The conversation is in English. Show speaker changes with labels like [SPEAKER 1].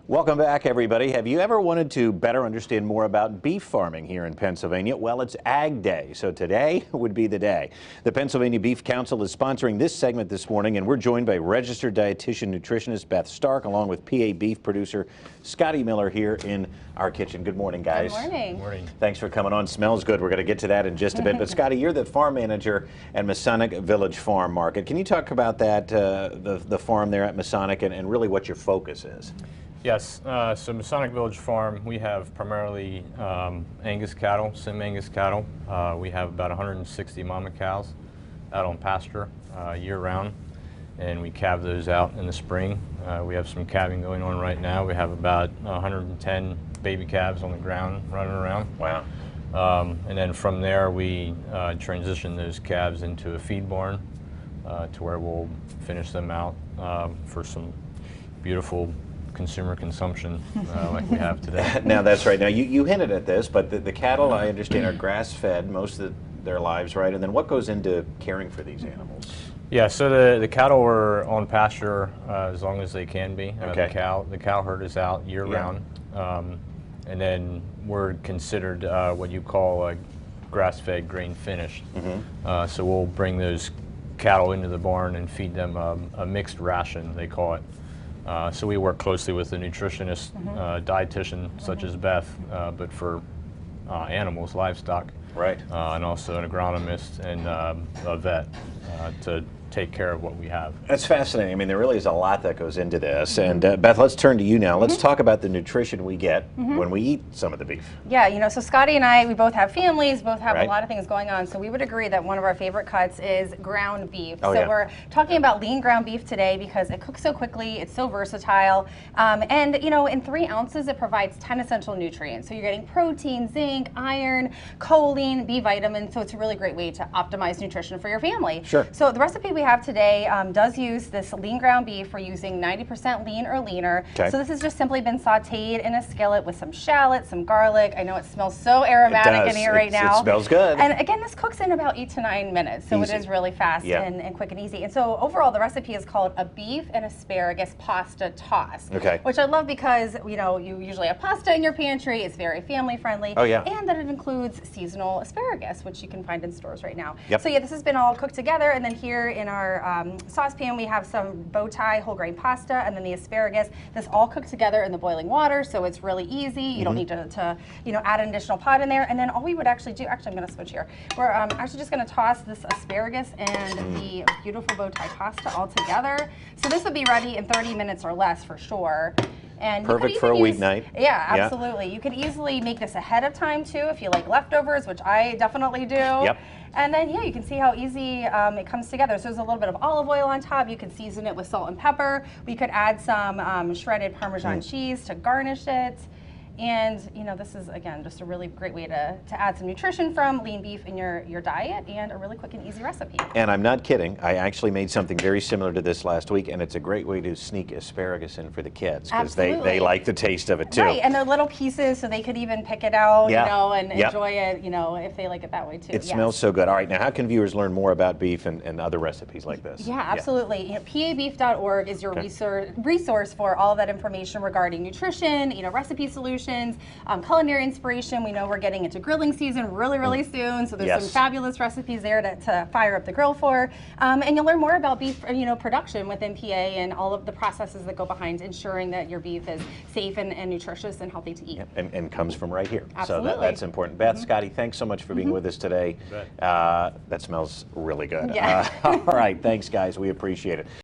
[SPEAKER 1] Welcome back, everybody. Have you ever wanted to better understand more about beef farming here in Pennsylvania? Well, it's Ag Day, so today would be the day. The Pennsylvania Beef Council is sponsoring this segment this morning, and we're joined by registered dietitian nutritionist Beth Stark, along with PA beef producer Scotty Miller here in our kitchen. Good morning, guys.
[SPEAKER 2] Good morning.
[SPEAKER 3] Good morning.
[SPEAKER 1] Thanks for coming on. Smells good. We're going to get to that in just a bit. But Scotty, you're the farm manager at Masonic Village Farm Market. Can you talk about that, the farm there at Masonic, and really what your focus is?
[SPEAKER 3] Yes, so Masonic Village Farm, we have primarily Angus cattle, Sim Angus cattle. We have about 160 mama cows out on pasture year-round, and we calve those out in the spring. We have some calving going on right now. We have about 110 baby calves on the ground running around.
[SPEAKER 1] Wow.
[SPEAKER 3] And then from there, we transition those calves into a feed barn to where we'll finish them out for some beautiful consumer consumption like we have today.
[SPEAKER 1] Now that's right. Now you hinted at this, but the cattle, I understand, are grass-fed most of their lives, right? And then what goes into caring for these animals?
[SPEAKER 3] Yeah, so the cattle are on pasture as long as they can be.
[SPEAKER 1] Okay.
[SPEAKER 3] The cow herd is out year-round, and then we're considered what you call grass-fed, grain-finished.
[SPEAKER 1] Mm-hmm.
[SPEAKER 3] So we'll bring those cattle into the barn and feed them a mixed ration, they call it. So we work closely with a nutritionist, dietitian such as Beth, but for animals, livestock,
[SPEAKER 1] Right.
[SPEAKER 3] and also an agronomist and a vet to take care of what we have.
[SPEAKER 1] That's fascinating. I mean, there really is a lot that goes into this. And Beth, let's turn to you now. Let's talk about the nutrition we get when we eat some of the beef.
[SPEAKER 2] Yeah, you know, so Scotty and I, we both have families, both have
[SPEAKER 1] Right.
[SPEAKER 2] a lot of things going on, so we would agree that one of our favorite cuts is ground beef.
[SPEAKER 1] Oh,
[SPEAKER 2] so
[SPEAKER 1] yeah.
[SPEAKER 2] we're talking about lean ground beef today because it cooks so quickly, it's so versatile, and you know, in 3 ounces it provides 10 essential nutrients. So you're getting protein, zinc, iron, choline, B vitamins, so it's a really great way to optimize nutrition for your family.
[SPEAKER 1] Sure.
[SPEAKER 2] So the recipe we have today does use this lean ground beef. We're using 90% lean or leaner.
[SPEAKER 1] Okay.
[SPEAKER 2] So this has just simply been sauteed in a skillet with some shallots, some garlic. I know it smells so aromatic in here right now.
[SPEAKER 1] It smells good.
[SPEAKER 2] And again, this cooks in about 8 to 9 minutes, so
[SPEAKER 1] Easy.
[SPEAKER 2] it is really fast
[SPEAKER 1] Yeah.
[SPEAKER 2] and quick and easy. And so overall, the recipe is called a beef and asparagus pasta toss.
[SPEAKER 1] Okay.
[SPEAKER 2] Which I love because, you know, you usually have pasta in your pantry. It's very family friendly.
[SPEAKER 1] Oh, yeah.
[SPEAKER 2] And that it includes seasonal asparagus, which you can find in stores right now.
[SPEAKER 1] Yep.
[SPEAKER 2] So yeah, this has been all cooked together, and then here in our saucepan we have some bow tie whole grain pasta, and then the asparagus. This all cooked together in the boiling water, so it's really easy. You don't need to you know, add an additional pot in there. And then all we would actually do, actually I'm going to switch here. We're actually just going to toss this asparagus and the beautiful bow tie pasta all together. So this would be ready in 30 minutes or less for sure. And
[SPEAKER 1] Perfect for a weeknight.
[SPEAKER 2] Yeah, absolutely. You could easily make this ahead of time too if you like leftovers, which I definitely do.
[SPEAKER 1] Yep.
[SPEAKER 2] And then, yeah, you can see how easy it comes together. So there's a little bit of olive oil on top. You can season it with salt and pepper. We could add some shredded Parmesan cheese to garnish it. And, you know, this is, again, just a really great way to add some nutrition from lean beef in your diet, and a really quick and easy recipe.
[SPEAKER 1] And I'm not kidding. I actually made something very similar to this last week, and it's a great way to sneak asparagus in for the kids because they like the taste of it too.
[SPEAKER 2] Right, and they're little pieces, so they could even pick it out,
[SPEAKER 1] Yeah.
[SPEAKER 2] you know, and
[SPEAKER 1] Yep.
[SPEAKER 2] enjoy it, you know, if they like it that way too.
[SPEAKER 1] It
[SPEAKER 2] Yes.
[SPEAKER 1] smells so good. All right, now how can viewers learn more about beef and other recipes like this?
[SPEAKER 2] Yeah, absolutely. You know, pabeef.org is your
[SPEAKER 1] Okay.
[SPEAKER 2] resource for all of that information regarding nutrition, you know, recipe solutions, culinary inspiration. We know we're getting into grilling season really soon, so there's
[SPEAKER 1] Yes.
[SPEAKER 2] some fabulous recipes there to fire up the grill for. And you'll learn more about beef, you know, production within PA and all of the processes that go behind ensuring that your beef is safe and nutritious and healthy to eat.
[SPEAKER 1] Yep, and comes from right here.
[SPEAKER 2] Absolutely.
[SPEAKER 1] So that's important. Beth, Scotty, thanks so much for being with us today.
[SPEAKER 3] Bet.
[SPEAKER 1] That smells really good.
[SPEAKER 2] Yeah.
[SPEAKER 1] All right, thanks guys. We appreciate it.